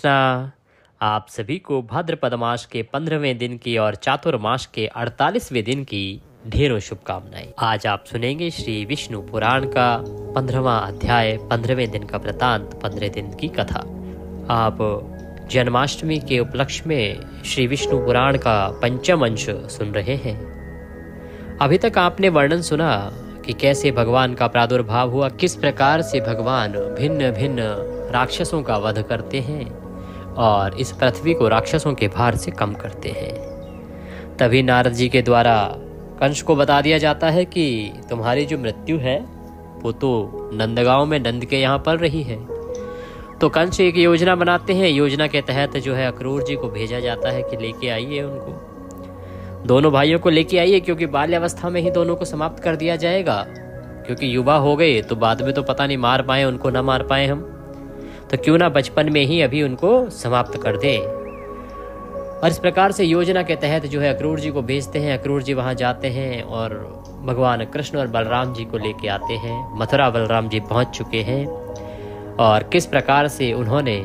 कृष्णा, आप सभी को भाद्रपद मास के 15वें दिन की और चातुर्मास के 48वें दिन की ढेरों शुभकामनाएं। आज आप सुनेंगे श्री विष्णु पुराण का 15वां अध्याय, 15वें दिन का वृतांत, 15 दिन की कथा। आप जन्माष्टमी के उपलक्ष्य में श्री विष्णु पुराण का पंचम अंश सुन रहे हैं। अभी तक आपने वर्णन सुना कि कैसे भगवान का प्रादुर्भाव हुआ, किस प्रकार से भगवान भिन्न भिन्न राक्षसों का वध करते हैं और इस पृथ्वी को राक्षसों के भार से कम करते हैं। तभी नारद जी के द्वारा कंस को बता दिया जाता है कि तुम्हारी जो मृत्यु है वो तो नंदगांव में नंद के यहाँ पल रही है। तो कंस एक योजना बनाते हैं। योजना के तहत जो है अक्रूर जी को भेजा जाता है कि लेके आइए उनको, दोनों भाइयों को लेके आइए, क्योंकि बाल्यावस्था में ही दोनों को समाप्त कर दिया जाएगा। क्योंकि युवा हो गए तो बाद में तो पता नहीं मार पाए, उनको ना मार पाए हम, तो क्यों ना बचपन में ही अभी उनको समाप्त कर दे। और इस प्रकार से योजना के तहत जो है अक्रूर जी को भेजते हैं। अक्रूर जी वहां जाते हैं और भगवान कृष्ण और बलराम जी को लेके आते हैं। मथुरा बलराम जी पहुंच चुके हैं और किस प्रकार से उन्होंने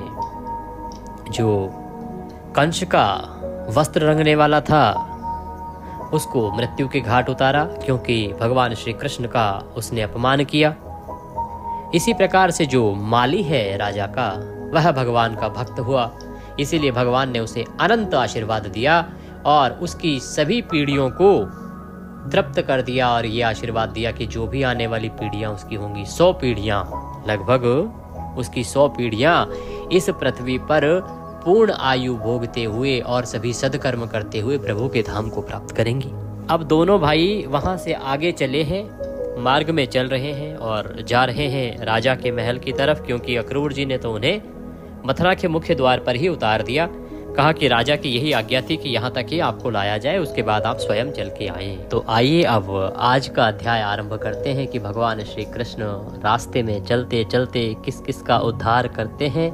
जो कंस का वस्त्र रंगने वाला था उसको मृत्यु के घाट उतारा, क्योंकि भगवान श्री कृष्ण का उसने अपमान किया। इसी प्रकार से जो माली है राजा का, वह भगवान का भक्त हुआ, इसीलिए भगवान ने उसे अनंत आशीर्वाद दिया और उसकी सभी पीढ़ियों को तृप्त कर दिया। और ये आशीर्वाद दिया कि जो भी आने वाली पीढ़ियां उसकी होंगी, 100 पीढ़ियां, लगभग उसकी 100 पीढ़ियां इस पृथ्वी पर पूर्ण आयु भोगते हुए और सभी सदकर्म करते हुए प्रभु के धाम को प्राप्त करेंगी। अब दोनों भाई वहां से आगे चले हैं, मार्ग में चल रहे हैं और जा रहे हैं राजा के महल की तरफ, क्योंकि अक्रूर जी ने तो उन्हें मथुरा के मुख्य द्वार पर ही उतार दिया। कहा कि राजा की यही आज्ञा थी कि यहाँ तक ही आपको लाया जाए, उसके बाद आप स्वयं चल के आए। तो आइए अब आज का अध्याय आरंभ करते हैं कि भगवान श्री कृष्ण रास्ते में चलते चलते किस किस का उद्धार करते हैं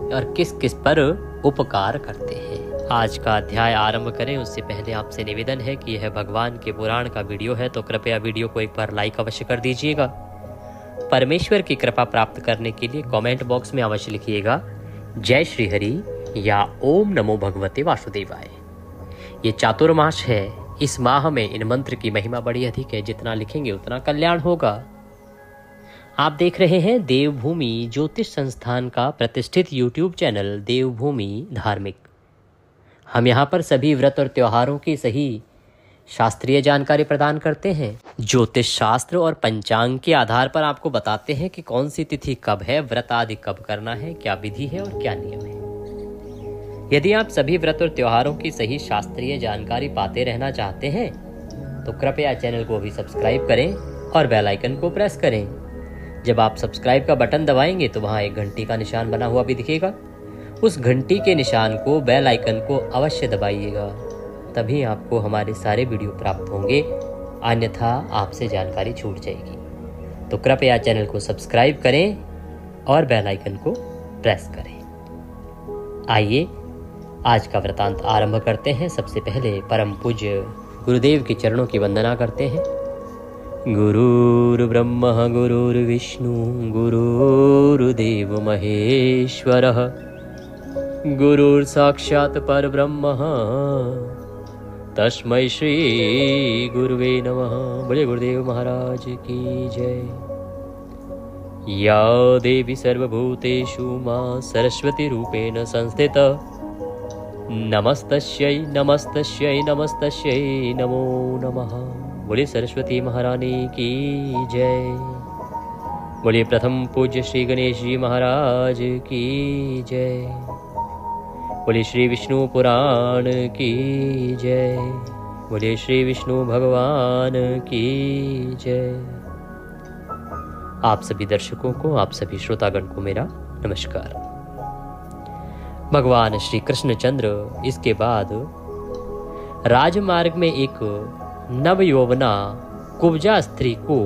और किस किस पर उपकार करते हैं। आज का अध्याय आरंभ करें उससे पहले आपसे निवेदन है कि यह भगवान के पुराण का वीडियो है, तो कृपया वीडियो को एक बार लाइक अवश्य कर दीजिएगा। परमेश्वर की कृपा प्राप्त करने के लिए कमेंट बॉक्स में अवश्य लिखिएगा जय श्री हरि या ओम नमो भगवते वासुदेवाय। ये चातुर्मास है, इस माह में इन मंत्र की महिमा बड़ी अधिक है, जितना लिखेंगे उतना कल्याण होगा। आप देख रहे हैं देवभूमि ज्योतिष संस्थान का प्रतिष्ठित यूट्यूब चैनल देवभूमि धार्मिक। हम यहाँ पर सभी व्रत और त्योहारों की सही शास्त्रीय जानकारी प्रदान करते हैं। ज्योतिष शास्त्र और पंचांग के आधार पर आपको बताते हैं कि कौन सी तिथि कब है, व्रत आदि कब करना है, क्या विधि है और क्या नियम है। यदि आप सभी व्रत और त्योहारों की सही शास्त्रीय जानकारी पाते रहना चाहते हैं तो कृपया चैनल को भी सब्सक्राइब करें और बेल आइकन को प्रेस करें। जब आप सब्सक्राइब का बटन दबाएंगे तो वहां एक घंटी का निशान बना हुआ भी दिखेगा। उस घंटी के निशान को, बेल आइकन को अवश्य दबाइएगा, तभी आपको हमारे सारे वीडियो प्राप्त होंगे, अन्यथा आपसे जानकारी छूट जाएगी। तो कृपया चैनल को सब्सक्राइब करें और बेल आइकन को प्रेस करें। आइए आज का वृतांत आरंभ करते हैं। सबसे पहले परम पूज्य गुरुदेव के चरणों की वंदना करते हैं। गुरुर्ब्रह्मा गुरुर्विष्णु गुरुर्देव महेश्वरः गुरुर्साक्षात् परब्रह्म तस्मै श्री गुरुवे नमः। बोले गुरुदेव महाराज की जय। या देवी सर्वभूतेषु मां सरस्वती रूपेण संस्थिता नमस्तस्यै नमस्तस्यै नमस्तस्यै नमो नमः। बोले सरस्वती महारानी की जय। बोले प्रथम पूज्य श्री गणेश जी महाराज की जय। बोले श्री विष्णु पुराण की जय। बोले श्री विष्णु भगवान की जय। आप सभी दर्शकों को, आप सभी श्रोतागण को मेरा नमस्कार। भगवान श्री कृष्णचंद्र इसके बाद राजमार्ग में एक नवयौवना कुब्जा स्त्री को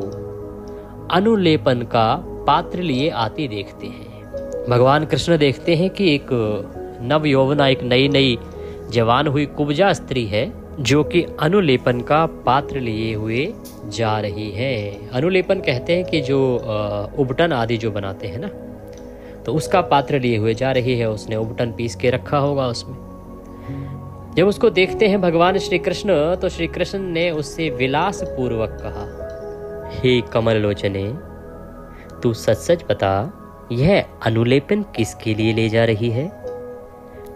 अनुलेपन का पात्र लिए आती देखते हैं। भगवान कृष्ण देखते हैं कि एक नवयौवना, एक नई नई जवान हुई कुब्जा स्त्री है जो कि अनुलेपन का पात्र लिए हुए जा रही है। अनुलेपन कहते हैं कि जो उबटन आदि जो बनाते हैं ना, तो उसका पात्र लिए हुए जा रही है। उसने उबटन पीस के रखा होगा उसमें। जब उसको देखते हैं भगवान श्री कृष्ण, तो श्री कृष्ण ने उससे विलास पूर्वक कहा, हे कमल लोचने, तू सच सच बता, यह अनुलेपन किसके लिए ले जा रही है?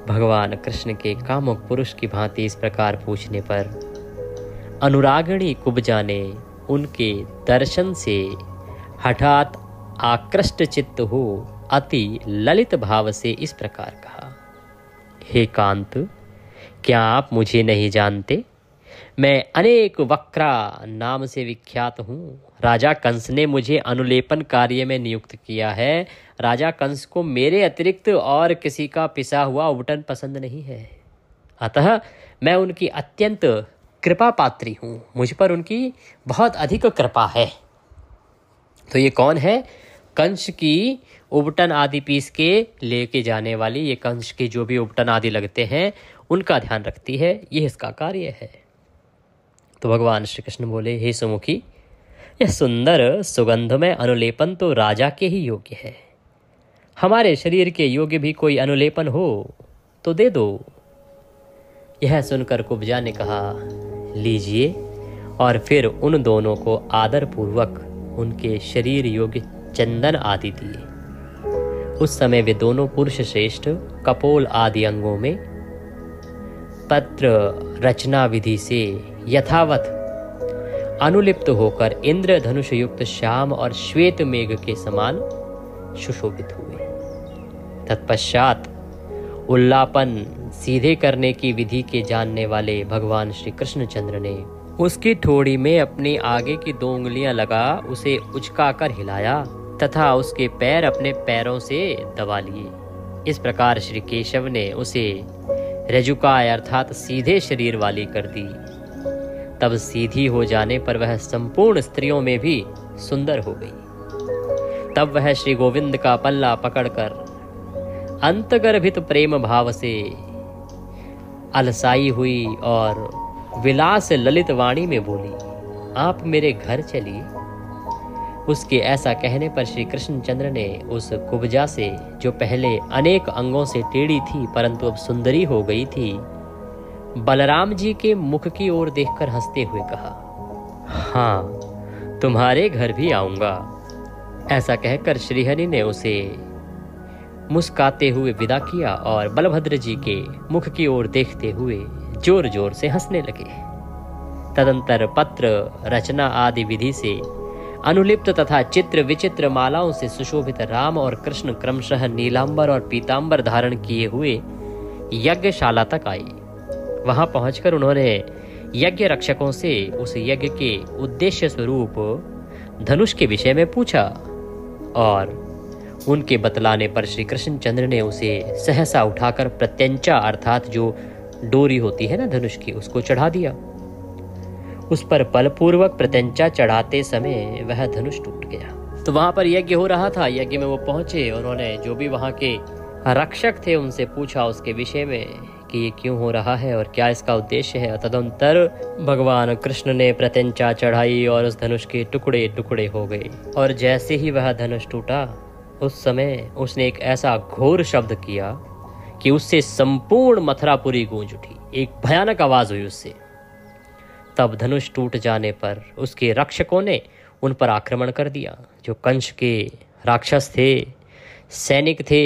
भगवान कृष्ण के कामुक पुरुष की भांति इस प्रकार पूछने पर अनुरागिणी कुब्जा ने उनके दर्शन से हठात आकृष्ट चित्त हो अति ललित भाव से इस प्रकार कहा, हे कांत, क्या आप मुझे नहीं जानते? मैं अनेक वक्रा नाम से विख्यात हूँ। राजा कंस ने मुझे अनुलेपन कार्य में नियुक्त किया है। राजा कंस को मेरे अतिरिक्त और किसी का पिसा हुआ उबटन पसंद नहीं है, अतः मैं उनकी अत्यंत कृपा पात्री हूँ। मुझ पर उनकी बहुत अधिक कृपा है। तो ये कौन है? कंस की उबटन आदि पीस के लेके जाने वाली, ये कंस के जो भी उबटन आदि लगते हैं उनका ध्यान रखती है, ये इसका कार्य है। तो भगवान श्री कृष्ण बोले, हे सुमुखी, यह सुंदर सुगंधमय अनुलेपन तो राजा के ही योग्य है। हमारे शरीर के योग्य भी कोई अनुलेपन हो तो दे दो। यह सुनकर कुब्जा ने कहा, लीजिए। और फिर उन दोनों को आदर पूर्वक उनके शरीर योग्य चंदन आदि दिए। उस समय वे दोनों पुरुष श्रेष्ठ कपोल आदि अंगों में पत्र रचना विधि से यथावत अनुलिप्त होकर इंद्रधनुष युक्त श्याम और श्वेत मेघ के समान सुशोभित हुए। तत्पश्चात उल्लापन सीधे करने की विधि के जानने वाले भगवान श्री कृष्णचंद्र ने उसकी ठोड़ी में अपनी आगे की 2 उंगलियां लगा उसे उचकाकर हिलाया तथा उसके पैर अपने पैरों से दबा लिए। इस प्रकार श्री केशव ने उसे रजुकाय अर्थात सीधे शरीर वाली कर दी। तब सीधी हो जाने पर वह संपूर्ण स्त्रियों में भी सुंदर हो गई। तब वह श्री गोविंद का पल्ला पकड़कर अंतगर्भित प्रेम भाव से अलसाई हुई और विलास ललित वाणी में बोली, आप मेरे घर चलिए। उसके ऐसा कहने पर श्री कृष्णचंद्र ने उस कुब्जा से, जो पहले अनेक अंगों से टेढ़ी थी परंतु अब सुंदरी हो गई थी, बलराम जी के मुख की ओर देखकर हंसते हुए कहा, हाँ, तुम्हारे घर भी आऊंगा। ऐसा कहकर श्रीहरि ने उसे मुस्काते हुए विदा किया और बलभद्र जी के मुख की ओर देखते हुए जोर जोर से हंसने लगे। तदंतर पत्र रचना आदि विधि से अनुलिप्त तथा चित्र विचित्र मालाओं से सुशोभित राम और कृष्ण क्रमशः नीलांबर और पीतांबर धारण किए हुए यज्ञशाला तक आए। वहां पहुंचकर उन्होंने यज्ञ रक्षकों से उस यज्ञ के उद्देश्य स्वरूप धनुष के विषय में पूछा और उनके बतलाने पर श्री कृष्णचंद्र ने उसे सहसा उठाकर प्रत्यंचा अर्थात जो डोरी होती है ना धनुष की, उसको चढ़ा दिया। उस पर बलपूर्वक प्रत्यंचा चढ़ाते समय वह धनुष टूट गया। तो वहां पर यज्ञ हो रहा था। यज्ञ में वो पहुंचे, उन्होंने जो भी वहां के रक्षक थे उनसे पूछा उसके विषय में कि ये क्यों हो रहा है और क्या इसका उद्देश्य है। तदंतर भगवान कृष्ण ने प्रत्यंचा चढ़ाई और उस धनुष के टुकड़े टुकड़े हो गए। और जैसे ही वह धनुष टूटा, उस समय उसने एक ऐसा घोर शब्द किया कि उससे संपूर्ण मथुरापुरी गूंज उठी। एक भयानक आवाज हुई उससे। तब धनुष टूट जाने पर उसके रक्षकों ने उन पर आक्रमण कर दिया। जो कंस के राक्षस थे, सैनिक थे,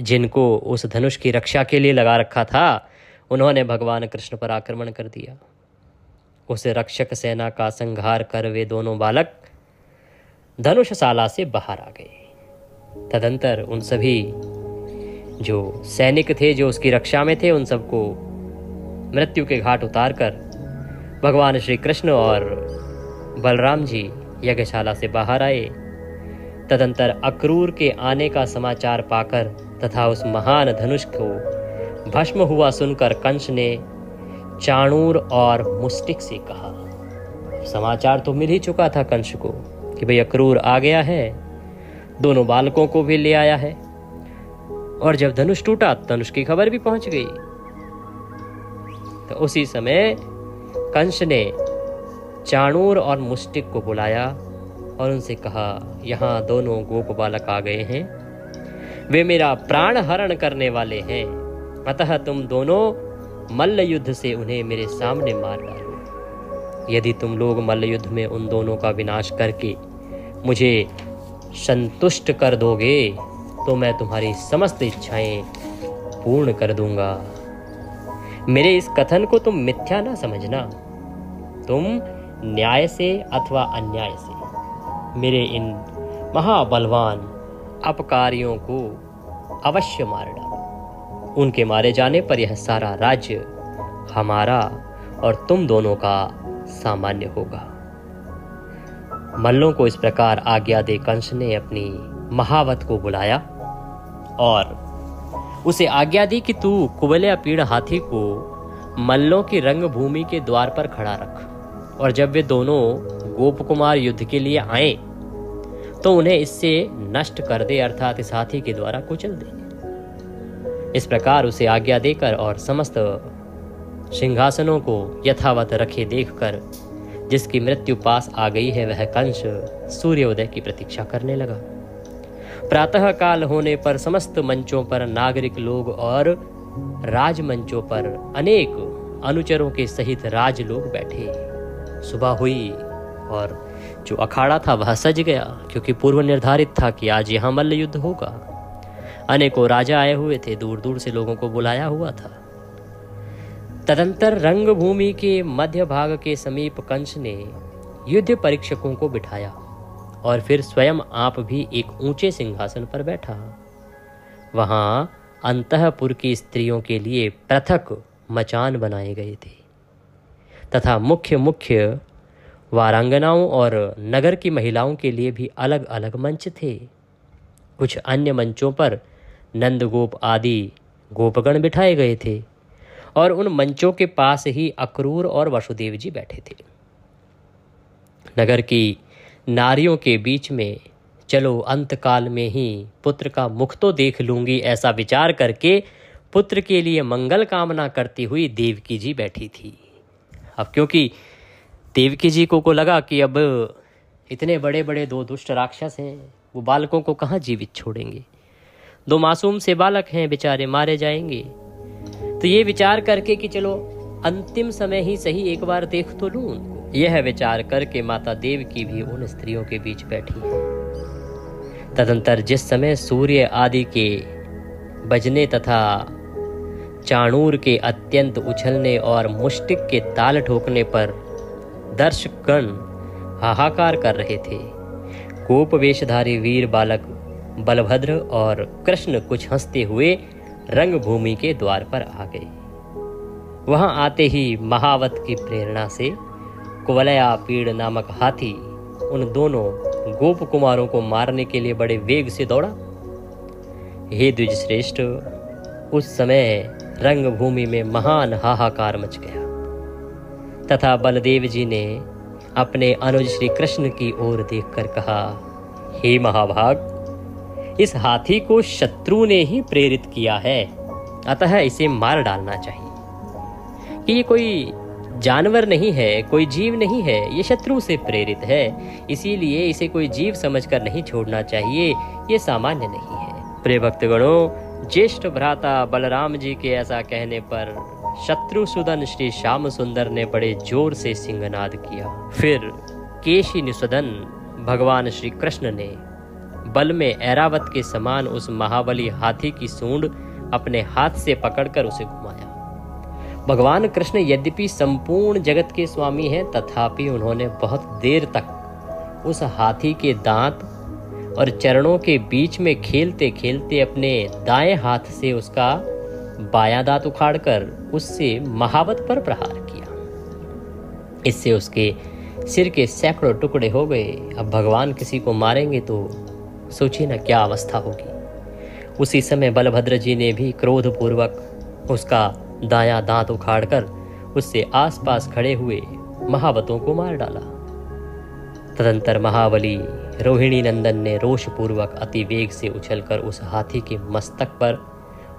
जिनको उस धनुष की रक्षा के लिए लगा रखा था, उन्होंने भगवान कृष्ण पर आक्रमण कर दिया। उस रक्षक सेना का संहार कर वे दोनों बालक धनुषशाला से बाहर आ गए। तदंतर उन सभी जो सैनिक थे जो उसकी रक्षा में थे, उन सबको मृत्यु के घाट उतारकर भगवान श्री कृष्ण और बलराम जी यज्ञशाला से बाहर आए। तदंतर अक्रूर के आने का समाचार पाकर तथा उस महान धनुष को भस्म हुआ सुनकर कंस ने चाणूर और मुष्टिक से कहा। समाचार तो मिल ही चुका था कंस को कि भाई अक्रूर आ गया है, दोनों बालकों को भी ले आया है। और जब धनुष टूटा, धनुष की खबर भी पहुंच गई। तो उसी समय कंस ने चाणूर और मुष्टिक को बुलाया और उनसे कहा, यहाँ दोनों गोप बालक आ गए हैं। वे मेरा प्राण हरण करने वाले हैं, अतः तुम दोनों मल्ल युद्ध से उन्हें मेरे सामने मार डालो। यदि तुम लोग मल्ल युद्ध में उन दोनों का विनाश करके मुझे संतुष्ट कर दोगे तो मैं तुम्हारी समस्त इच्छाएं पूर्ण कर दूंगा। मेरे इस कथन को तुम मिथ्या ना समझना। तुम न्याय से अथवा अन्याय से मेरे इन महाबलवान अपकारियों को अवश्य मार डालो। उनके मारे जाने पर यह सारा राज्य हमारा और तुम दोनों का सामान्य होगा। मल्लों को इस प्रकार आज्ञा दे कंस ने अपनी महावत को बुलाया और उसे आज्ञा दी कि तू कुबलया पीड़ हाथी को मल्लों की रंगभूमि के द्वार पर खड़ा रख, और जब वे दोनों गोप कुमार युद्ध के लिए आए तो उन्हें इससे नष्ट कर दे, अर्थात इस हाथी के द्वारा कुचल दे। इस प्रकार उसे आज्ञा देकर और समस्त सिंहासनों को यथावत रखे देखकर जिसकी मृत्यु पास आ गई है वह कंस सूर्योदय की प्रतीक्षा करने लगा। प्रातः काल होने पर समस्त मंचों पर नागरिक लोग और राजमंचों पर अनेक अनुचरों के सहित राज लोग बैठे। सुबह हुई और जो अखाड़ा था वह सज गया, क्योंकि पूर्व निर्धारित था कि आज यहाँ मल्ल युद्ध होगा। अनेकों राजा आए हुए थे, दूर दूर से लोगों को बुलाया हुआ था। तदंतर रंगभूमि के मध्य भाग के समीप कंस ने युद्ध परीक्षकों को बिठाया और फिर स्वयं आप भी एक ऊंचे सिंहासन पर बैठा। वहां अंतःपुर की स्त्रियों के लिए पृथक मचान बनाए गए थे तथा मुख्य वारांगनाओं और नगर की महिलाओं के लिए भी अलग अलग मंच थे। कुछ अन्य मंचों पर नंदगोप आदि गोपगण बिठाए गए थे और उन मंचों के पास ही अक्रूर और वसुदेव जी बैठे थे। नगर की नारियों के बीच में चलो अंतकाल में ही पुत्र का मुख तो देख लूंगी, ऐसा विचार करके पुत्र के लिए मंगल कामना करती हुई देवकी जी बैठी थी। अब क्योंकि देवकी जी को लगा कि अब इतने बड़े बड़े दो दुष्ट राक्षस हैं, वो बालकों को कहाँ जीवित छोड़ेंगे, दो मासूम से बालक हैं, बेचारे मारे जाएंगे। तो ये विचार करके कि चलो अंतिम समय ही सही एक बार देख तो लूं उनको, यह विचार करके माता देवकी भी उन स्त्रियों के बीच बैठी है। तदंतर जिस समय सूर्य आदि के बजने तथा चाणूर के अत्यंत उछलने और मुष्टिक के ताल ठोकने पर दर्शकगण हाहाकार कर रहे थे, गोप वेशधारी वीर बालक बलभद्र और कृष्ण कुछ हंसते हुए रंगभूमि के द्वार पर आ गए। वहां आते ही महावत की प्रेरणा से कुवलया पीड़ नामक हाथी उन दोनों गोप कुमारों को मारने के लिए बड़े वेग से दौड़ा। हे द्विजश्रेष्ठ, उस समय रंगभूमि में महान हाहाकार मच गया तथा बलदेव जी ने अपने अनुज श्री कृष्ण की ओर देखकर कहा, हे महाभाग, इस हाथी को शत्रु ने ही प्रेरित किया है, अतः इसे मार डालना चाहिए। कि ये कोई जानवर नहीं है, कोई जीव नहीं है, ये शत्रु से प्रेरित है, इसीलिए इसे कोई जीव समझकर नहीं छोड़ना चाहिए, ये सामान्य नहीं है। प्रिय भक्तगणों, ज्येष्ठ भ्राता बलराम जी के ऐसा कहने पर शत्रुसूदन श्री श्याम सुंदर ने बड़े जोर से सिंहनाद किया। फिर केशी निषदन भगवान श्री कृष्ण ने बल में ऐरावत के समान उस महाबली हाथी की सूंड अपने हाथ से पकड़कर उसे घुमाया। भगवान कृष्ण यद्यपि संपूर्ण जगत के स्वामी हैं, तथापि उन्होंने बहुत देर तक उस हाथी के दांत और चरणों के बीच में खेलते खेलते अपने दाएं हाथ से उसका बायां दांत उखाड़कर उससे महावत पर प्रहार किया। इससे उसके सिर के सैकड़ों टुकड़े हो गए। अब भगवान किसी को मारेंगे तो सोचिए ना क्या अवस्था होगी। उसी समय बलभद्र जी ने भी क्रोधपूर्वक उसका दायां दांत उखाड़कर उससे आसपास खड़े हुए महावतों को मार डाला। तदंतर महाबली रोहिणी नंदन ने रोषपूर्वक अति वेग से उछलकर उस हाथी के मस्तक पर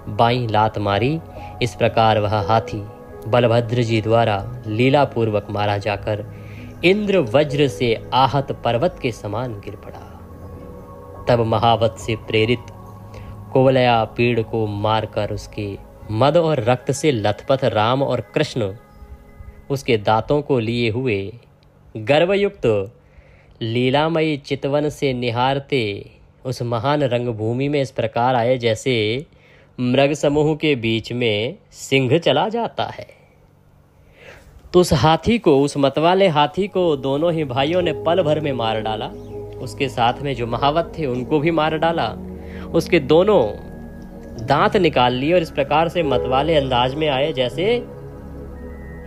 बाईं लात मारी। इस प्रकार वह हाथी बलभद्र जी द्वारा लीलापूर्वक मारा जाकर इंद्र वज्र से आहत पर्वत के समान गिर पड़ा। तब महावत से प्रेरित कुवलया पीड़ को मारकर उसके मद और रक्त से लथपथ राम और कृष्ण उसके दांतों को लिए हुए गर्वयुक्त लीलामयी चितवन से निहारते उस महान रंगभूमि में इस प्रकार आए जैसे मृग समूह के बीच में सिंह चला जाता है। तो उस हाथी को, उस मतवाले हाथी को दोनों ही भाइयों ने पल भर में मार डाला। उसके साथ में जो महावत थे उनको भी मार डाला। उसके दोनों दांत निकाल लिए और इस प्रकार से मतवाले अंदाज में आए जैसे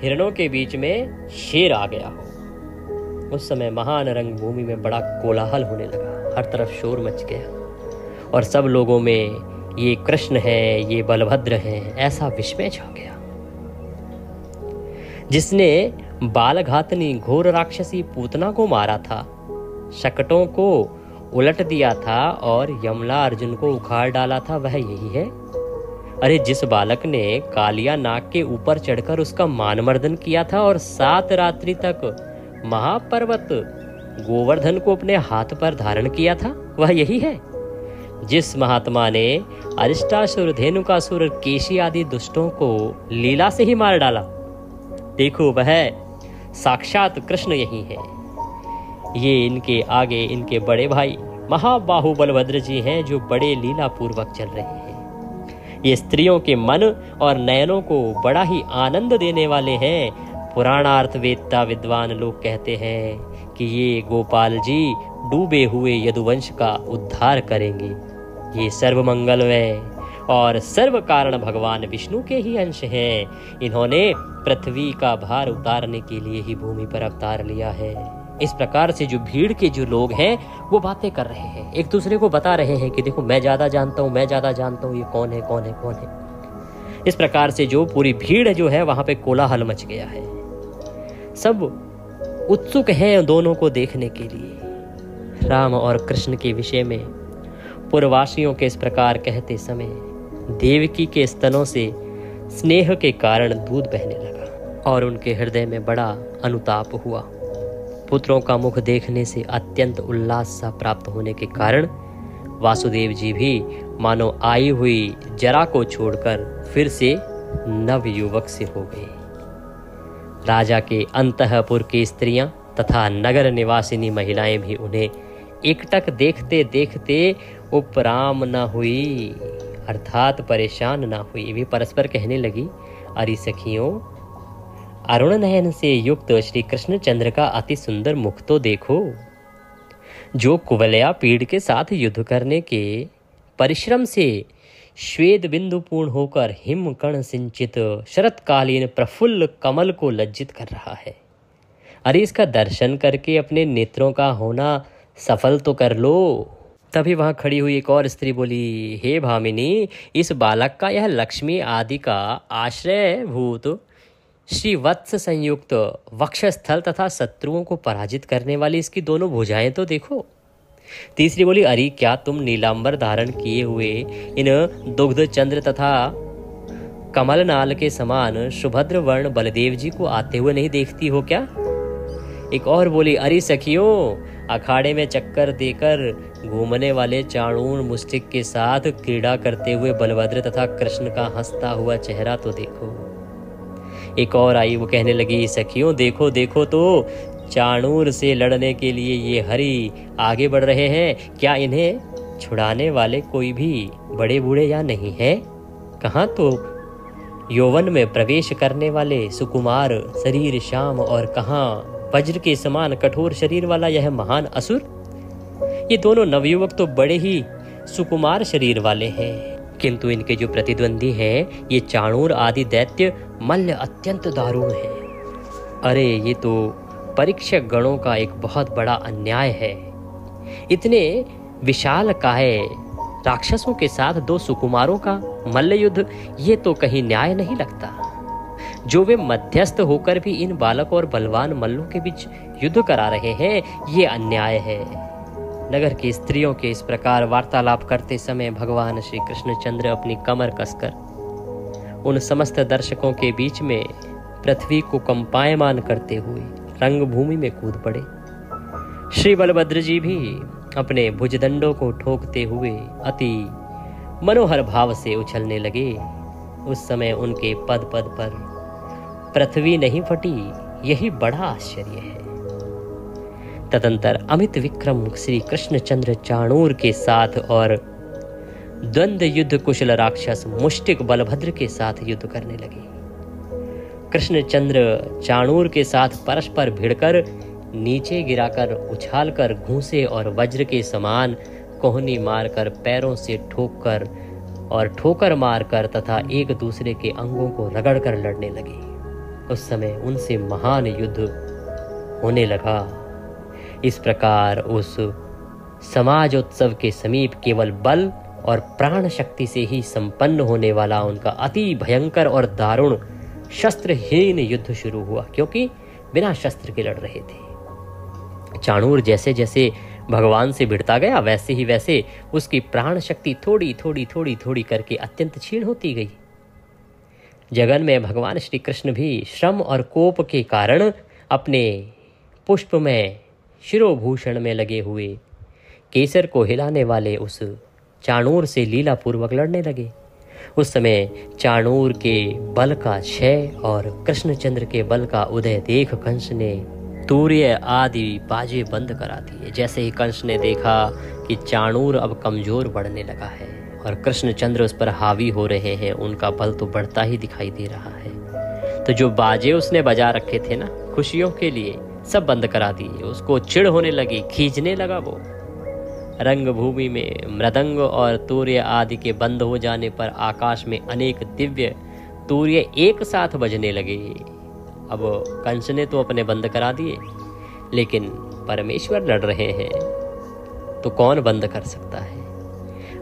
हिरणों के बीच में शेर आ गया हो। उस समय महान रंगभूमि में बड़ा कोलाहल होने लगा, हर तरफ शोर मच गया और सब लोगों में ये कृष्ण है, ये बलभद्र है, ऐसा विस्मय छा गया। जिसने बालघातनी घोर राक्षसी पूतना को मारा था, शकटों को उलट दिया था और यमला अर्जुन को उखाड़ डाला था, वह यही है। अरे जिस बालक ने कालिया नाग के ऊपर चढ़कर उसका मानमर्दन किया था और 7 रात्रि तक महापर्वत गोवर्धन को अपने हाथ पर धारण किया था, वह यही है। जिस महात्मा ने अरिष्टासुर, धेनुकासुर, केशी आदि दुष्टों को लीला से ही मार डाला, देखो वह साक्षात कृष्ण यही है। ये इनके आगे इनके बड़े भाई महाबाहु बलभद्र जी हैं जो बड़े लीला पूर्वक चल रहे हैं। ये स्त्रियों के मन और नयनों को बड़ा ही आनंद देने वाले हैं। पुराणार्थ वेदता विद्वान लोग कहते हैं कि ये गोपाल जी डूबे हुए यदुवंश का उद्धार करेंगे। ये सर्वमंगलमय और सर्व कारण भगवान विष्णु के ही अंश हैं। इन्होंने पृथ्वी का भार उतारने के लिए ही भूमि पर अवतार लिया है। इस प्रकार से जो भीड़ के जो लोग हैं वो बातें कर रहे हैं, एक दूसरे को बता रहे हैं कि देखो मैं ज्यादा जानता हूँ, मैं ज्यादा जानता हूँ, ये कौन है कौन है कौन है। इस प्रकार से जो पूरी भीड़ जो है वहां पे कोलाहल मच गया है। सब उत्सुक हैं दोनों को देखने के लिए। राम और कृष्ण के विषय में पुरवासियों के इस प्रकार कहते समय देवकी के स्तनों से स्नेह के कारण दूध बहने लगा और उनके हृदय में बड़ा अनुताप हुआ। पुत्रों का मुख देखने से अत्यंत उल्लास सा प्राप्त होने के कारण वासुदेव जी भी मानो आई हुई जरा को छोड़कर फिर से नव युवक से हो गए। राजा के अंतःपुर की स्त्रियां तथा नगर निवासिनी महिलाएं भी उन्हें एकटक देखते देखते उपराम न हुई, अर्थात परेशान न हुई। वे परस्पर कहने लगी, अरे सखियों, अरुण नयन से युक्त श्री कृष्णचंद्र का अति सुंदर मुख तो देखो, जो कुवलया पीड़ के साथ युद्ध करने के परिश्रम से श्वेत बिंदु पूर्ण होकर हिम कण सिंचित शरतकालीन प्रफुल्ल कमल को लज्जित कर रहा है। अरे इसका दर्शन करके अपने नेत्रों का होना सफल तो कर लो। तभी वहां खड़ी हुई एक और स्त्री बोली, हे भामिनी, इस बालक का यह लक्ष्मी आदि का आश्रय भूत श्री वत्स संयुक्त वक्षस्थल तथा शत्रुओं को पराजित करने वाली इसकी दोनों भुजाएं तो देखो। तीसरी बोली, अरे क्या तुम नीलांबर धारण किए हुए इन दुग्ध चंद्र तथा कमलनाल के समान सुभद्र वर्ण बलदेव जी को आते हुए नहीं देखती हो क्या? एक और बोली, अरे सखियों, अखाड़े में चक्कर देकर घूमने वाले चाणूर मुष्टिक के साथ क्रीड़ा करते हुए बलभद्र तथा कृष्ण का हंसता हुआ चेहरा तो देखो। एक और आई, वो कहने लगी, सखियों देखो देखो तो, चाणूर से लड़ने के लिए ये हरि आगे बढ़ रहे हैं। क्या इन्हें छुड़ाने वाले कोई भी बड़े बूढ़े या नहीं है? कहाँ तो यौवन में प्रवेश करने वाले सुकुमार शरीर श्याम और कहाँ वज्र के समान कठोर शरीर वाला यह महान असुर। ये दोनों नवयुवक तो बड़े ही सुकुमार शरीर वाले हैं, किंतु इनके जो प्रतिद्वंदी हैं ये चाणूर आदि दैत्य मल्ल अत्यंत दारुण है। अरे ये तो परीक्षक गणों का एक बहुत बड़ा अन्याय है। इतने विशाल काहे राक्षसों के साथ 2 सुकुमारों का मल्ल युद्ध, ये तो कहीं न्याय नहीं लगता। जो वे मध्यस्थ होकर भी इन बालक और बलवान मल्लों के बीच युद्ध करा रहे हैं, ये अन्याय है। नगर की स्त्रियों के इस प्रकार वार्तालाप करते समय भगवान श्री कृष्णचंद्र अपनी कमर कसकर उन समस्त दर्शकों के बीच में पृथ्वी को कंपायमान करते हुए रंगभूमि में कूद पड़े। श्री बलभद्र जी भी अपने भुजदंडों को ठोकते हुए अति मनोहर भाव से उछलने लगे। उस समय उनके पद पद पर पृथ्वी नहीं फटी, यही बड़ा आश्चर्य है। तदंतर अमित विक्रम श्री कृष्णचंद्र चाणूर के साथ और द्वंद्व युद्ध कुशल राक्षस मुष्टिक बलभद्र के साथ युद्ध करने लगे। कृष्णचंद्र चाणूर के साथ परस्पर भिड़कर, नीचे गिराकर, उछालकर, घूंसे और वज्र के समान कोहनी मारकर, पैरों से ठोककर और ठोकर मारकर तथा एक दूसरे के अंगों को रगड़कर लड़ने लगे। उस समय उनसे महान युद्ध होने लगा। इस प्रकार उस समाजोत्सव के समीप केवल बल और प्राण शक्ति से ही संपन्न होने वाला उनका अति भयंकर और दारुण शस्त्रहीन युद्ध शुरू हुआ, क्योंकि बिना शस्त्र के लड़ रहे थे। चाणूर जैसे जैसे भगवान से भिड़ता गया, वैसे ही वैसे उसकी प्राण शक्ति थोड़ी थोड़ी थोड़ी थोड़ी करके अत्यंत क्षीण होती गई। जगन में भगवान श्री कृष्ण भी श्रम और कोप के कारण अपने पुष्प में शिरोभूषण में लगे हुए केसर को हिलाने वाले उस चाणूर से लीला पूर्वक लड़ने लगे। उस समय चाणूर के बल का क्षय और कृष्णचंद्र के बल का उदय देख कंस ने तूर्य आदि बाजे बंद करा दिए। जैसे ही कंस ने देखा कि चाणूर अब कमजोर बढ़ने लगा है और कृष्णचंद्र उस पर हावी हो रहे हैं, उनका बल तो बढ़ता ही दिखाई दे रहा है, तो जो बाजे उसने बजा रखे थे ना खुशियों के लिए, सब बंद करा दिए। उसको चिढ़ होने लगी, खींचने लगा वो। रंगभूमि में मृदंग और तूर्य आदि के बंद हो जाने पर आकाश में अनेक दिव्य तूर्य एक साथ बजने लगे। अब कंस ने तो अपने बंद करा दिए, लेकिन परमेश्वर लड़ रहे हैं तो कौन बंद कर सकता है।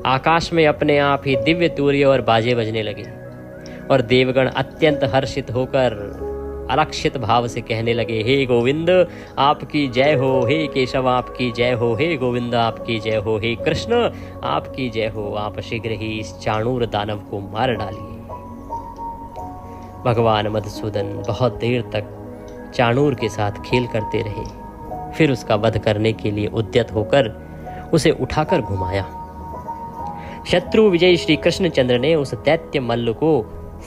आकाश में अपने आप ही दिव्य तूर्य और बाजे बजने लगे और देवगण अत्यंत हर्षित होकर अलक्षित भाव से कहने लगे, हे गोविंद आपकी जय हो, हे केशव आपकी जय हो, हे गोविंद आपकी जय हो, हे कृष्ण आपकी जय हो, आप शीघ्र ही इस चाणूर दानव को मार डालिए। भगवान मधुसूदन बहुत देर तक चाणूर के साथ खेल करते रहे, फिर उसका वध करने के लिए उद्यत होकर उसे उठाकर घुमाया। शत्रु विजयी श्री कृष्णचंद्र ने उस दैत्य मल्ल को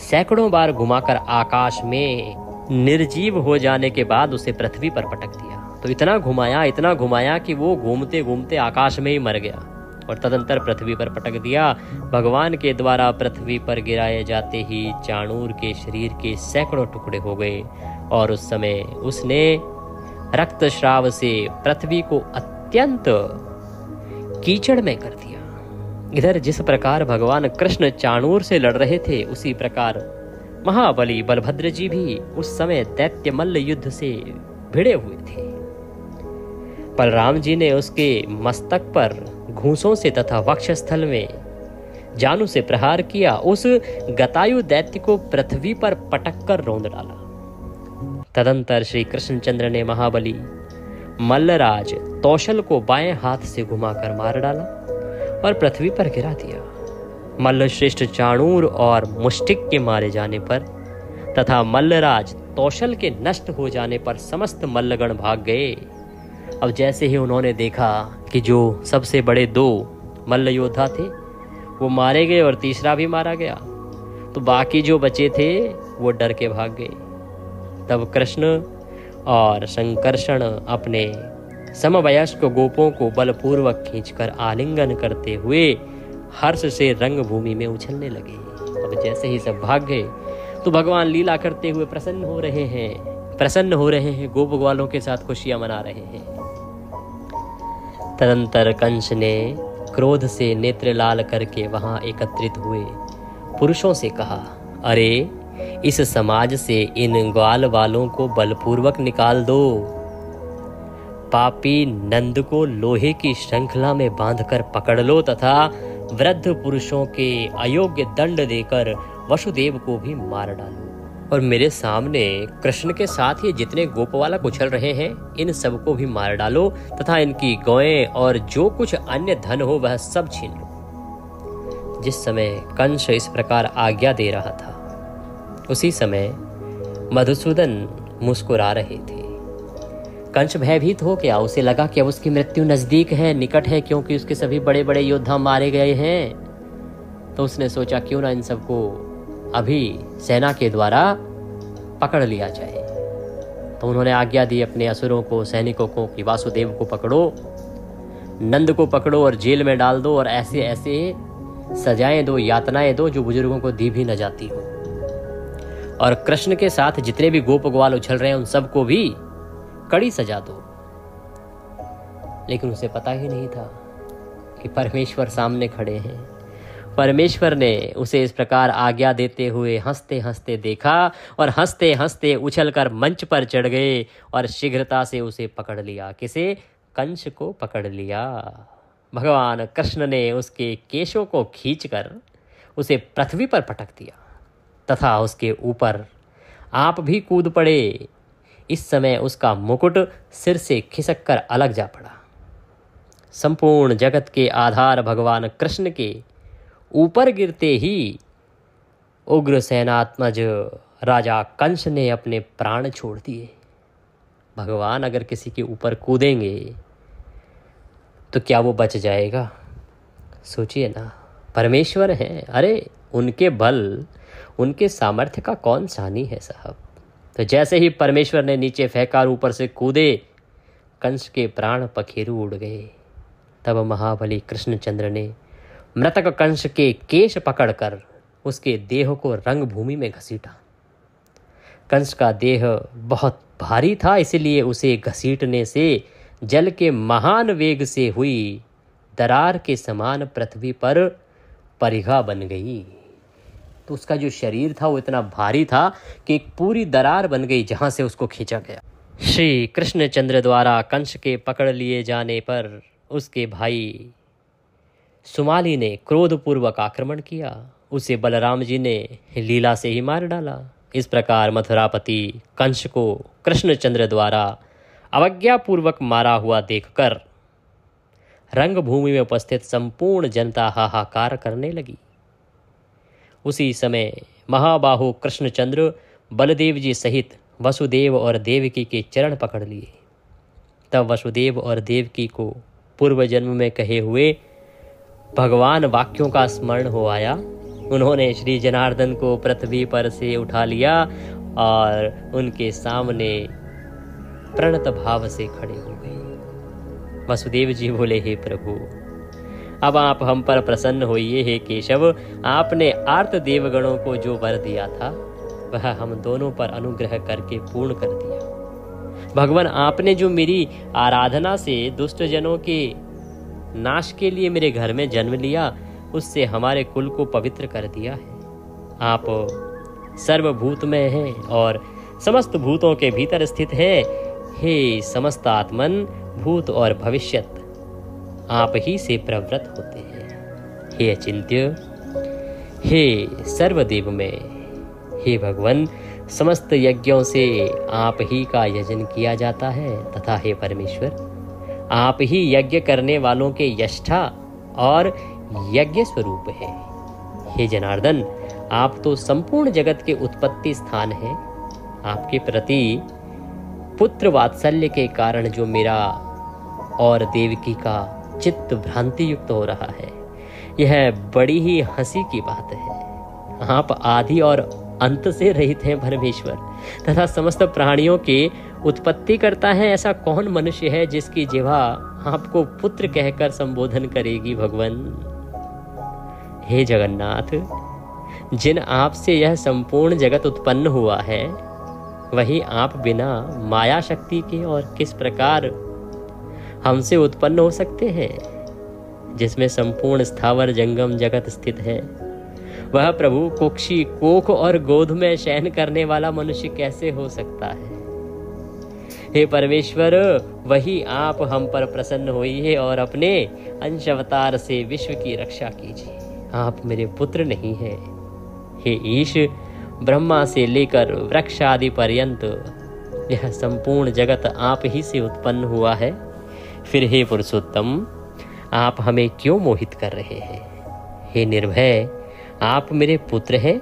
सैकड़ों बार घुमाकर आकाश में निर्जीव हो जाने के बाद उसे पृथ्वी पर पटक दिया। तो इतना घुमाया कि वो घूमते घूमते आकाश में ही मर गया और तदंतर पृथ्वी पर पटक दिया। भगवान के द्वारा पृथ्वी पर गिराए जाते ही चाणूर के शरीर के सैकड़ों टुकड़े हो गए और उस समय उसने रक्तस्राव से पृथ्वी को अत्यंत कीचड़ में कर दिया। इधर जिस प्रकार भगवान कृष्ण चाणूर से लड़ रहे थे, उसी प्रकार महाबली बलभद्र जी भी उस समय दैत्य मल्ल युद्ध से भिड़े हुए थे। बलराम जी ने उसके मस्तक पर घूंसों से तथा वक्षस्थल में जानु से प्रहार किया। उस गतायु दैत्य को पृथ्वी पर पटक कर रौंद डाला। तदंतर श्री कृष्णचंद्र ने महाबली मल्लराज तौशल को बाएं हाथ से घुमाकर मार डाला और पृथ्वी पर गिरा दिया। मल्ल श्रेष्ठ चाणूर और मुष्टिक के मारे जाने पर तथा मल्लराज तौशल के नष्ट हो जाने पर समस्त मल्लगण भाग गए। अब जैसे ही उन्होंने देखा कि जो सबसे बड़े दो मल्ल योद्धा थे वो मारे गए और तीसरा भी मारा गया, तो बाकी जो बचे थे वो डर के भाग गए। तब कृष्ण और संकर्षण अपने समवयस्क गोपों को बलपूर्वक खींचकर आलिंगन करते हुए हर्ष से रंगभूमि में उछलने लगे। अब जैसे ही सब भाग गए तो भगवान लीला करते हुए प्रसन्न हो रहे हैं, गोप ग्वालों के साथ खुशियां मना रहे हैं। तदंतर कंस ने क्रोध से नेत्र लाल करके वहां एकत्रित हुए पुरुषों से कहा, अरे इस समाज से इन ग्वाल वालों को बलपूर्वक निकाल दो। पापी नंद को लोहे की श्रृंखला में बांधकर पकड़ लो तथा वृद्ध पुरुषों के अयोग्य दंड देकर वसुदेव को भी मार डालो। और मेरे सामने कृष्ण के साथ ये जितने गोपबालक उछल रहे हैं, इन सबको भी मार डालो तथा इनकी गौएं और जो कुछ अन्य धन हो वह सब छीन लो। जिस समय कंस इस प्रकार आज्ञा दे रहा था, उसी समय मधुसूदन मुस्कुरा रहे थे। कंस भयभीत हो गया, उसे लगा कि अब उसकी मृत्यु नजदीक है, निकट है, क्योंकि उसके सभी बड़े बड़े योद्धा मारे गए हैं। तो उसने सोचा क्यों ना इन सबको अभी सेना के द्वारा पकड़ लिया जाए। तो उन्होंने आज्ञा दी अपने असुरों को, सैनिकों को कि वासुदेव को पकड़ो, नंद को पकड़ो और जेल में डाल दो और ऐसे ऐसे सजाएं दो, यातनाएं दो जो बुजुर्गों को दी भी न जाती हो। और कृष्ण के साथ जितने भी गोप ग्वाल उछल रहे हैं उन सबको भी कड़ी सजा दो। लेकिन उसे पता ही नहीं था कि परमेश्वर सामने खड़े हैं। परमेश्वर ने उसे इस प्रकार आज्ञा देते हुए हंसते हंसते देखा और हंसते हंसते उछलकर मंच पर चढ़ गए और शीघ्रता से उसे पकड़ लिया। किसे? कंस को पकड़ लिया। भगवान कृष्ण ने उसके केशों को खींचकर उसे पृथ्वी पर पटक दिया तथा उसके ऊपर आप भी कूद पड़े। इस समय उसका मुकुट सिर से खिसक कर अलग जा पड़ा। संपूर्ण जगत के आधार भगवान कृष्ण के ऊपर गिरते ही उग्र सेनात्मज राजा कंस ने अपने प्राण छोड़ दिए। भगवान अगर किसी के ऊपर कूदेंगे तो क्या वो बच जाएगा? सोचिए ना, परमेश्वर हैं, अरे उनके बल, उनके सामर्थ्य का कौन सानी है साहब। तो जैसे ही परमेश्वर ने नीचे फेंका और ऊपर से कूदे, कंस के प्राण पखेरु उड़ गए। तब महाबली कृष्णचंद्र ने मृतक कंस के केश पकड़कर उसके देह को रंग भूमि में घसीटा। कंस का देह बहुत भारी था, इसलिए उसे घसीटने से जल के महान वेग से हुई दरार के समान पृथ्वी पर परिघा बन गई। तो उसका जो शरीर था वो इतना भारी था कि एक पूरी दरार बन गई जहां से उसको खींचा गया। श्री कृष्णचंद्र द्वारा कंस के पकड़ लिए जाने पर उसके भाई सुमाली ने क्रोधपूर्वक आक्रमण किया। उसे बलराम जी ने लीला से ही मार डाला। इस प्रकार मथुरापति कंस को कृष्णचंद्र द्वारा अवज्ञापूर्वक मारा हुआ देखकर रंगभूमि में उपस्थित संपूर्ण जनता हाहाकार करने लगी। उसी समय महाबाहु कृष्णचंद्र बलदेव जी सहित वसुदेव और देवकी के चरण पकड़ लिए। तब वसुदेव और देवकी को पूर्व जन्म में कहे हुए भगवान वाक्यों का स्मरण हो आया। उन्होंने श्री जनार्दन को पृथ्वी पर से उठा लिया और उनके सामने प्रणत भाव से खड़े हो गए। वसुदेव जी बोले, हे प्रभु, अब आप हम पर प्रसन्न होइए। हे केशव, आपने आर्त देवगणों को जो वर दिया था वह हम दोनों पर अनुग्रह करके पूर्ण कर दिया। भगवान, आपने जो मेरी आराधना से दुष्ट जनों के नाश के लिए मेरे घर में जन्म लिया, उससे हमारे कुल को पवित्र कर दिया है। आप सर्वभूत में हैं और समस्त भूतों के भीतर स्थित हैं। हे समस्त आत्मन, भूत और भविष्यत आप ही से प्रवृत्त होते हैं। हे अचिंत्य, हे सर्वदेव में, हे भगवान, समस्त यज्ञों से आप ही का यजन किया जाता है तथा हे परमेश्वर, आप ही यज्ञ करने वालों के यष्ठा और यज्ञ स्वरूप है। हे जनार्दन, आप तो संपूर्ण जगत के उत्पत्ति स्थान हैं। आपके प्रति पुत्र वात्सल्य के कारण जो मेरा और देवकी का चित्त भ्रांति युक्त हो रहा है, यह बड़ी ही हंसी की बात है। आप आदि और अंत से रहित हैं परमेश्वर, तथा समस्त प्राणियों के उत्पत्ति करता है। ऐसा कौन मनुष्य है जिसकी जिह्वा आपको पुत्र कहकर संबोधन करेगी भगवान। हे जगन्नाथ, जिन आप से यह संपूर्ण जगत उत्पन्न हुआ है, वही आप बिना माया शक्ति के और किस प्रकार हमसे उत्पन्न हो सकते हैं। जिसमें संपूर्ण स्थावर जंगम जगत स्थित है, वह प्रभु कुक्षी, कोख और गोद में शयन करने वाला मनुष्य कैसे हो सकता है। हे परमेश्वर, वही आप हम पर प्रसन्न होइए और अपने अंश अवतार से विश्व की रक्षा कीजिए। आप मेरे पुत्र नहीं हैं। हे ईश, ब्रह्मा से लेकर वृक्ष आदि पर्यंत यह संपूर्ण जगत आप ही से उत्पन्न हुआ है। फिर हे पुरुषोत्तम, आप हमें क्यों मोहित कर रहे हैं। हे निर्भय, आप मेरे पुत्र हैं।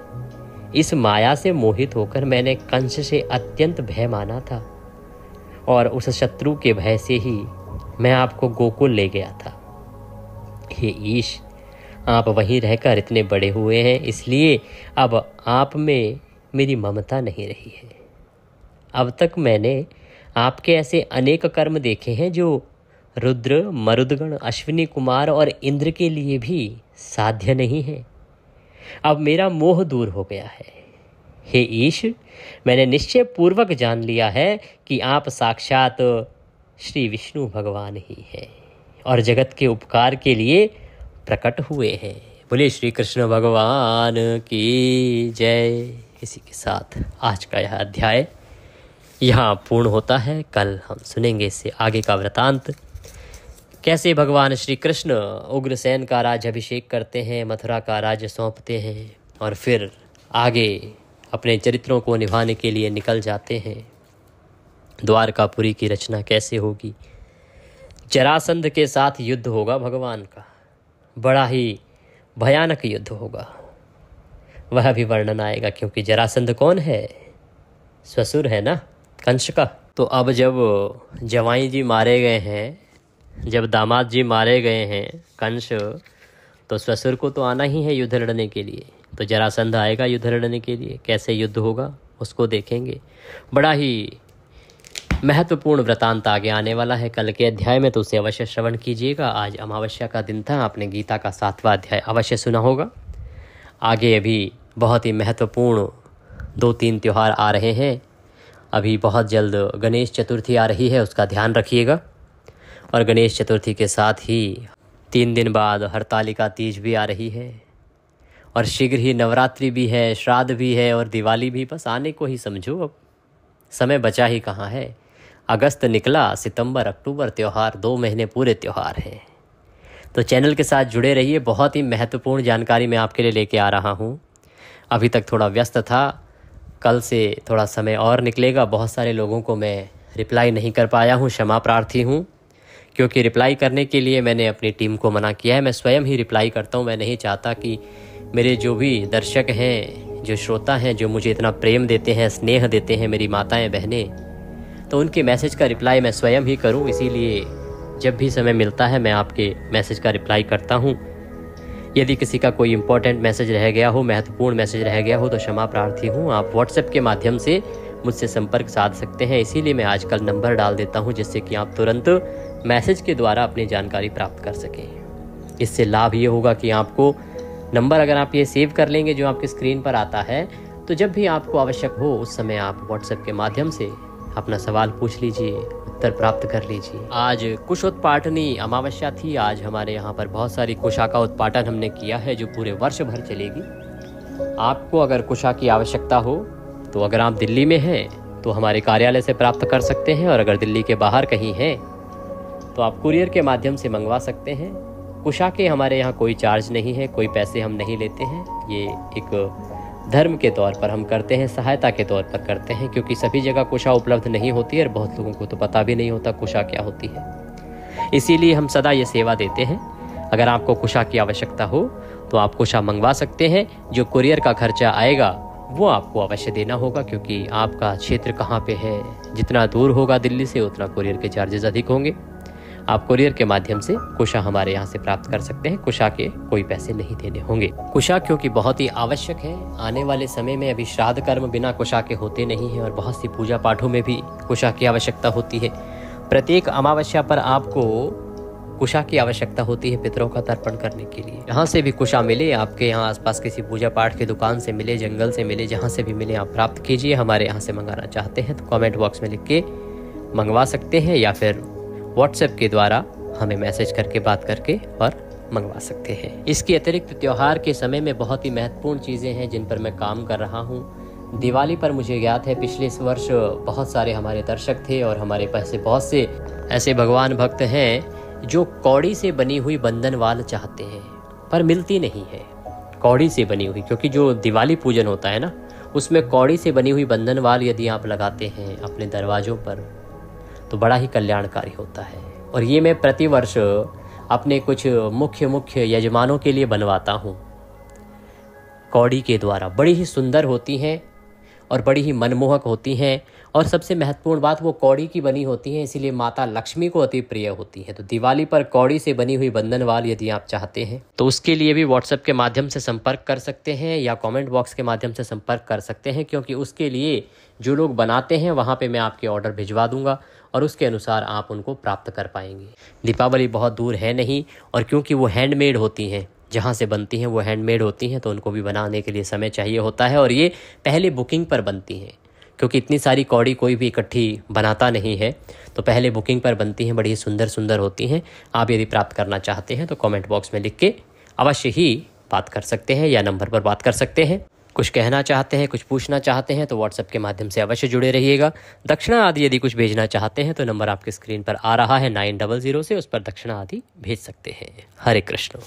इस माया से मोहित होकर मैंने कंस से अत्यंत भय माना था और उस शत्रु के भय से ही मैं आपको गोकुल ले गया था। हे ईश, आप वहीं रहकर इतने बड़े हुए हैं, इसलिए अब आप में मेरी ममता नहीं रही है। अब तक मैंने आपके ऐसे अनेक कर्म देखे हैं जो रुद्र, मरुदगण, अश्विनी कुमार और इंद्र के लिए भी साध्य नहीं है। अब मेरा मोह दूर हो गया है। हे ईश, मैंने निश्चय पूर्वक जान लिया है कि आप साक्षात श्री विष्णु भगवान ही हैं और जगत के उपकार के लिए प्रकट हुए हैं। बोले श्री कृष्ण भगवान की जय। इसी के साथ आज का यह अध्याय यहाँ पूर्ण होता है। कल हम सुनेंगे इससे आगे का वृतांत, कैसे भगवान श्री कृष्ण उग्रसेन का राज्याभिषेक करते हैं, मथुरा का राज्य सौंपते हैं और फिर आगे अपने चरित्रों को निभाने के लिए निकल जाते हैं। द्वारकापुरी की रचना कैसे होगी, जरासंध के साथ युद्ध होगा भगवान का, बड़ा ही भयानक युद्ध होगा, वह भी वर्णन आएगा। क्योंकि जरासंध कौन है? ससुर है ना, कंस का। तो अब जब जवाई जी मारे गए हैं, जब दामाद जी मारे गए हैं कंस, तो ससुर को तो आना ही है युद्ध लड़ने के लिए। तो जरासंध आएगा युद्ध लड़ने के लिए। कैसे युद्ध होगा उसको देखेंगे। बड़ा ही महत्वपूर्ण वृतांत आगे आने वाला है कल के अध्याय में, तो उसे अवश्य श्रवण कीजिएगा। आज अमावस्या का दिन था, आपने गीता का 7वां अध्याय अवश्य सुना होगा। आगे अभी बहुत ही महत्वपूर्ण 2-3 त्यौहार आ रहे हैं। अभी बहुत जल्द गणेश चतुर्थी आ रही है, उसका ध्यान रखिएगा। और गणेश चतुर्थी के साथ ही 3 दिन बाद हरतालिका तीज भी आ रही है और शीघ्र ही नवरात्रि भी है, श्राद्ध भी है और दिवाली भी। बस आने को ही समझो, अब समय बचा ही कहाँ है। अगस्त निकला, सितंबर, अक्टूबर, त्यौहार, 2 महीने पूरे त्यौहार हैं। तो चैनल के साथ जुड़े रहिए, बहुत ही महत्वपूर्ण जानकारी मैं आपके लिए लेके आ रहा हूँ। अभी तक थोड़ा व्यस्त था, कल से थोड़ा समय और निकलेगा। बहुत सारे लोगों को मैं रिप्लाई नहीं कर पाया हूँ, क्षमा प्रार्थी हूँ। क्योंकि रिप्लाई करने के लिए मैंने अपनी टीम को मना किया है। मैं स्वयं ही रिप्लाई करता हूँ। मैं नहीं चाहता कि मेरे जो भी दर्शक हैं, जो श्रोता हैं, जो मुझे इतना प्रेम देते हैं, स्नेह देते हैं, मेरी माताएं बहनें, तो उनके मैसेज का रिप्लाई मैं स्वयं ही करूं। इसीलिए जब भी समय मिलता है मैं आपके मैसेज का रिप्लाई करता हूं। यदि किसी का कोई इंपॉर्टेंट मैसेज रह गया हो, महत्वपूर्ण मैसेज रह गया हो, तो क्षमा प्रार्थी हूं। आप व्हाट्सएप के माध्यम से मुझसे संपर्क साध सकते हैं। इसीलिए मैं आजकल नंबर डाल देता हूं, जिससे कि आप तुरंत मैसेज के द्वारा अपनी जानकारी प्राप्त कर सकें। इससे लाभ ये होगा कि आपको नंबर, अगर आप ये सेव कर लेंगे जो आपकी स्क्रीन पर आता है, तो जब भी आपको आवश्यक हो उस समय आप व्हाट्सएप के माध्यम से अपना सवाल पूछ लीजिए, उत्तर प्राप्त कर लीजिए। आज कुशोत्पाटनी अमावस्या थी। आज हमारे यहाँ पर बहुत सारी कुशा का उत्पाटन हमने किया है, जो पूरे वर्ष भर चलेगी। आपको अगर कुशा की आवश्यकता हो तो अगर आप दिल्ली में हैं तो हमारे कार्यालय से प्राप्त कर सकते हैं, और अगर दिल्ली के बाहर कहीं हैं तो आप कुरियर के माध्यम से मंगवा सकते हैं। कुशा के हमारे यहाँ कोई चार्ज नहीं है, कोई पैसे हम नहीं लेते हैं। ये एक धर्म के तौर पर हम करते हैं, सहायता के तौर पर करते हैं, क्योंकि सभी जगह कुशा उपलब्ध नहीं होती है और बहुत लोगों को तो पता भी नहीं होता कुशा क्या होती है। इसीलिए हम सदा ये सेवा देते हैं। अगर आपको कुशा की आवश्यकता हो तो आप कुशा मंगवा सकते हैं। जो कुरियर का खर्चा आएगा वो आपको अवश्य देना होगा, क्योंकि आपका क्षेत्र कहाँ पे है। जितना दूर होगा दिल्ली से उतना कुरियर के चार्जेस अधिक होंगे। आप कुरियर के माध्यम से कुशा हमारे यहाँ से प्राप्त कर सकते हैं। कुशा के कोई पैसे नहीं देने होंगे। कुशा क्योंकि बहुत ही आवश्यक है। आने वाले समय में अभी श्राद्ध कर्म बिना कुशा के होते नहीं हैं, और बहुत सी पूजा पाठों में भी कुशा की आवश्यकता होती है। प्रत्येक अमावस्या पर आपको कुशा की आवश्यकता होती है पितरों का तर्पण करने के लिए। जहाँ से भी कुशा मिले, आपके यहाँ आसपास किसी पूजा पाठ की दुकान से मिले, जंगल से मिले, जहाँ से भी मिले आप प्राप्त कीजिए। हमारे यहाँ से मंगाना चाहते हैं तो कमेंट बॉक्स में लिख के मंगवा सकते हैं, या फिर व्हाट्सएप के द्वारा हमें मैसेज करके बात करके और मंगवा सकते हैं। इसके अतिरिक्त त्यौहार के समय में बहुत ही महत्वपूर्ण चीज़ें हैं जिन पर मैं काम कर रहा हूँ। दिवाली पर मुझे याद है पिछले वर्ष बहुत सारे हमारे दर्शक थे, और हमारे पास बहुत से ऐसे भगवान भक्त हैं जो कौड़ी से बनी हुई बंधनवाल चाहते हैं, पर मिलती नहीं है कौड़ी से बनी हुई। क्योंकि जो दिवाली पूजन होता है ना, उसमें कौड़ी से बनी हुई बंधनवाल यदि आप लगाते हैं अपने दरवाज़ों पर तो बड़ा ही कल्याणकारी होता है। और ये मैं प्रतिवर्ष अपने कुछ मुख्य यजमानों के लिए बनवाता हूँ। कौड़ी के द्वारा बड़ी ही सुंदर होती हैं और बड़ी ही मनमोहक होती हैं। और सबसे महत्वपूर्ण बात, वो कौड़ी की बनी होती हैं, इसीलिए माता लक्ष्मी को अति प्रिय होती है। तो दिवाली पर कौड़ी से बनी हुई बंधनवाल यदि आप चाहते हैं तो उसके लिए भी व्हाट्सएप के माध्यम से संपर्क कर सकते हैं या कमेंट बॉक्स के माध्यम से संपर्क कर सकते हैं, क्योंकि उसके लिए जो लोग बनाते हैं वहाँ पे मैं आपके ऑर्डर भिजवा दूंगा और उसके अनुसार आप उनको प्राप्त कर पाएंगे। दीपावली बहुत दूर है नहीं, और क्योंकि वो हैंडमेड होती हैं, जहाँ से बनती हैं वो हैंडमेड होती हैं, तो उनको भी बनाने के लिए समय चाहिए होता है। और ये पहले बुकिंग पर बनती हैं, क्योंकि इतनी सारी कौड़ी कोई भी इकट्ठी बनाता नहीं है, तो पहले बुकिंग पर बनती हैं। बड़ी सुंदर सुंदर होती हैं। आप यदि प्राप्त करना चाहते हैं तो कमेंट बॉक्स में लिख के अवश्य ही बात कर सकते हैं या नंबर पर बात कर सकते हैं। कुछ कहना चाहते हैं, कुछ पूछना चाहते हैं तो व्हाट्सएप के माध्यम से अवश्य जुड़े रहिएगा। दक्षिणा आदि यदि कुछ भेजना चाहते हैं तो नंबर आपके स्क्रीन पर आ रहा है 900 से, उस पर दक्षिणा आदि भेज सकते हैं। हरे कृष्ण।